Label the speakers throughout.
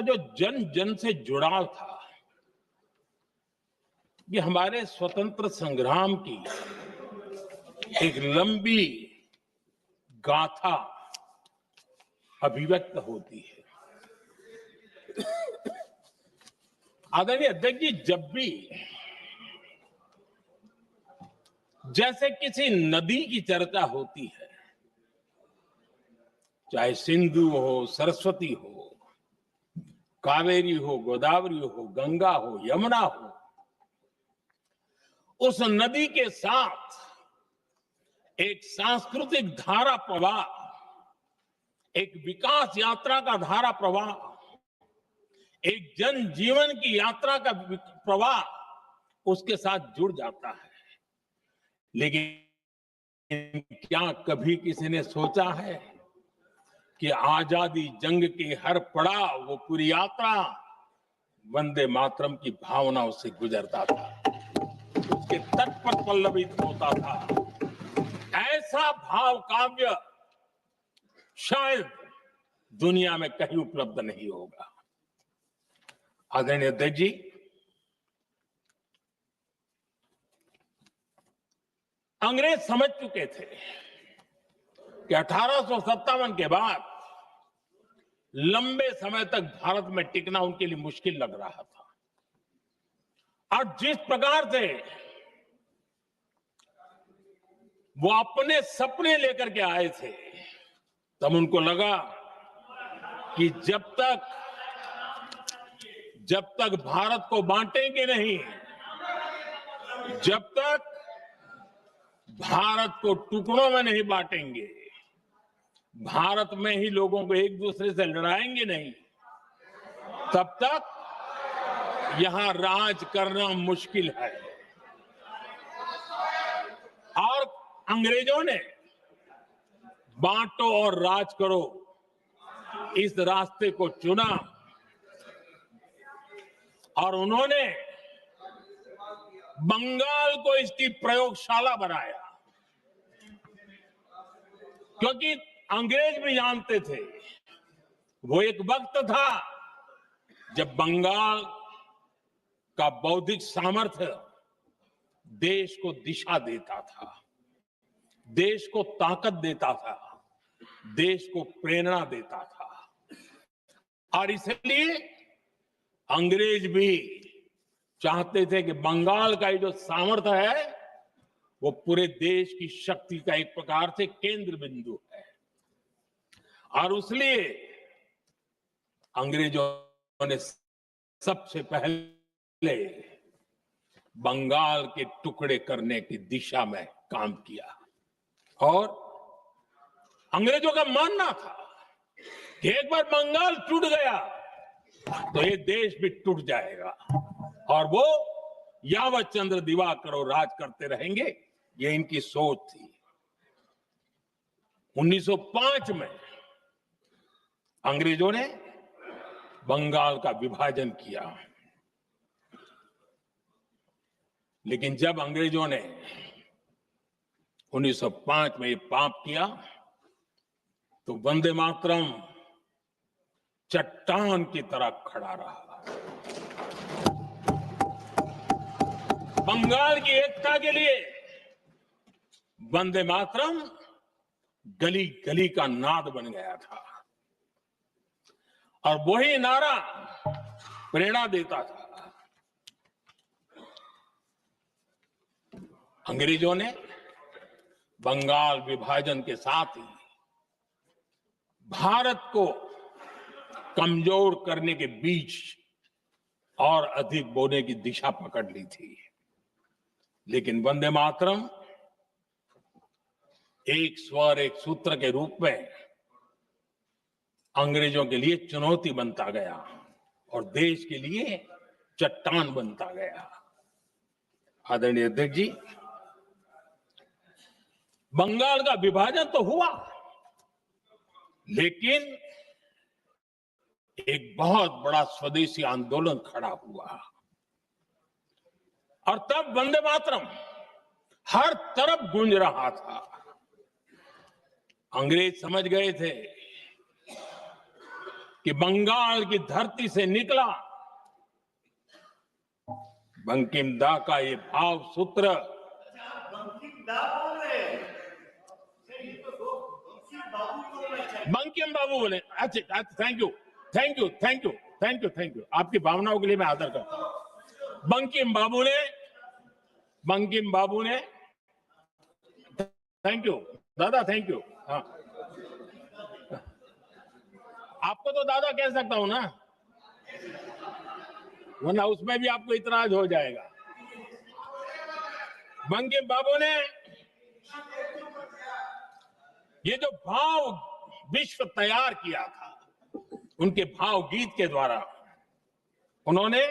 Speaker 1: जो जन जन से जुड़ाव था, ये हमारे स्वतंत्र संग्राम की एक लंबी गाथा अभिव्यक्त होती है। आदरणीय अध्यक्ष जी, जब भी जैसे किसी नदी की चर्चा होती है, चाहे सिंधु हो, सरस्वती हो, कावेरी हो, गोदावरी हो, गंगा हो, यमुना हो, उस नदी के साथ एक सांस्कृतिक धारा प्रवाह, एक विकास यात्रा का धारा प्रवाह, एक जन जीवन की यात्रा का प्रवाह उसके साथ जुड़ जाता है। लेकिन क्या कभी किसी ने सोचा है कि आजादी जंग के हर पड़ाव, वो पूरी यात्रा वंदे मातरम की भावनाओं से गुजरता था, उसके तट पर पल्लवित होता था। ऐसा भाव काव्य शायद दुनिया में कहीं उपलब्ध नहीं होगा। आदरणीय अध्यक्ष जी, अंग्रेज समझ चुके थे कि 1857 के बाद लंबे समय तक भारत में टिकना उनके लिए मुश्किल लग रहा था। और जिस प्रकार से वो अपने सपने लेकर के आए थे, तब उनको लगा कि जब तक भारत को बांटेंगे नहीं, जब तक भारत को टुकड़ों में नहीं बांटेंगे, भारत में ही लोगों को एक दूसरे से लड़ाएंगे नहीं, तब तक यहां राज करना मुश्किल है। और अंग्रेजों ने बांटो और राज करो इस रास्ते को चुना और उन्होंने बंगाल को इसकी प्रयोगशाला बनाया, क्योंकि अंग्रेज भी जानते थे वो एक वक्त था जब बंगाल का बौद्धिक सामर्थ्य देश को दिशा देता था, देश को ताकत देता था, देश को प्रेरणा देता था। और इसलिए अंग्रेज भी चाहते थे कि बंगाल का ये जो सामर्थ्य है वो पूरे देश की शक्ति का एक प्रकार से केंद्र बिंदु है। और इसलिए अंग्रेजों ने सबसे पहले बंगाल के टुकड़े करने की दिशा में काम किया। और अंग्रेजों का मानना था कि एक बार बंगाल टूट गया तो ये देश भी टूट जाएगा और वो यावत चंद्र दिवाकर और राज करते रहेंगे, ये इनकी सोच थी। 1905 में अंग्रेजों ने बंगाल का विभाजन किया, लेकिन जब अंग्रेजों ने 1905 में ये पाप किया तो वंदे मातरम चट्टान की तरह खड़ा रहा। बंगाल की एकता के लिए वंदे मातरम गली गली का नाद बन गया था और वही नारा प्रेरणा देता था। अंग्रेजों ने बंगाल विभाजन के साथ ही भारत को कमजोर करने के बीच और अधिक बोने की दिशा पकड़ ली थी। लेकिन वंदे मातरम एक स्वर एक सूत्र के रूप में अंग्रेजों के लिए चुनौती बनता गया और देश के लिए चट्टान बनता गया। आदरणीय अध्यक्ष जी, बंगाल का विभाजन तो हुआ, लेकिन एक बहुत बड़ा स्वदेशी आंदोलन खड़ा हुआ और तब वंदे मातरम हर तरफ गूंज रहा था। अंग्रेज समझ गए थे कि बंगाल की धरती से निकला बंकिम दा का ये भाव सूत्र, बंकिम बाबू बोले। अच्छा, thank you, thank you, thank you, thank you, thank you. आपकी भावनाओं के लिए मैं आदर करता हूं। बंकिम बाबू ने, थैंक यू दादा, थैंक यू। हाँ, आपको तो दादा कह सकता हूं ना, वरना उसमें भी आपको इतराज हो जाएगा। बंकिम बाबू ने ये जो भाव विश्व तैयार किया था, उनके भाव गीत के द्वारा उन्होंने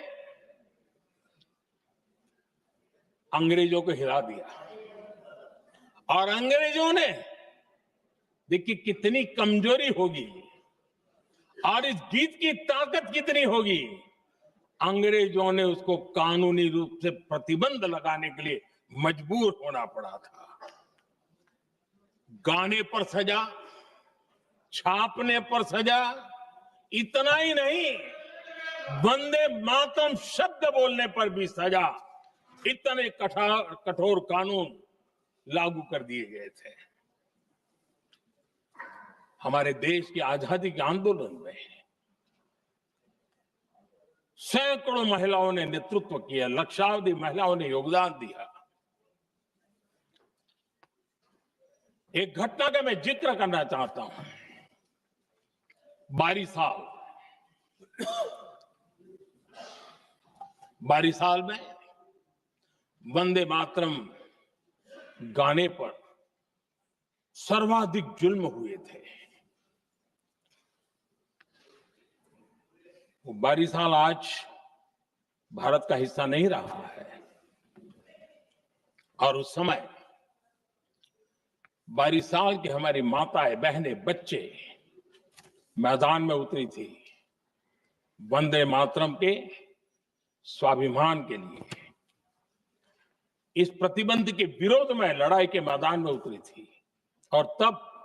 Speaker 1: अंग्रेजों को हिला दिया। और अंग्रेजों ने, देखिए कितनी कमजोरी होगी और इस गीत की ताकत कितनी होगी, अंग्रेजों ने उसको कानूनी रूप से प्रतिबंध लगाने के लिए मजबूर होना पड़ा था। गाने पर सजा, छापने पर सजा, इतना ही नहीं, वंदे मातरम शब्द बोलने पर भी सजा। इतने कठोर कानून लागू कर दिए गए थे। हमारे देश की आजादी के आंदोलन में सैकड़ों महिलाओं ने नेतृत्व किया, लक्षावधि महिलाओं ने योगदान दिया। एक घटना का मैं जिक्र करना चाहता हूं। 22 साल में वंदे मातरम गाने पर सर्वाधिक जुल्म हुए थे। वो 22 साल आज भारत का हिस्सा नहीं रहा है, और उस समय 22 साल की हमारी माताएं, बहनें, बच्चे मैदान में उतरी थी वंदे मातरम के स्वाभिमान के लिए। इस प्रतिबंध के विरोध में लड़ाई के मैदान में उतरी थी। और तब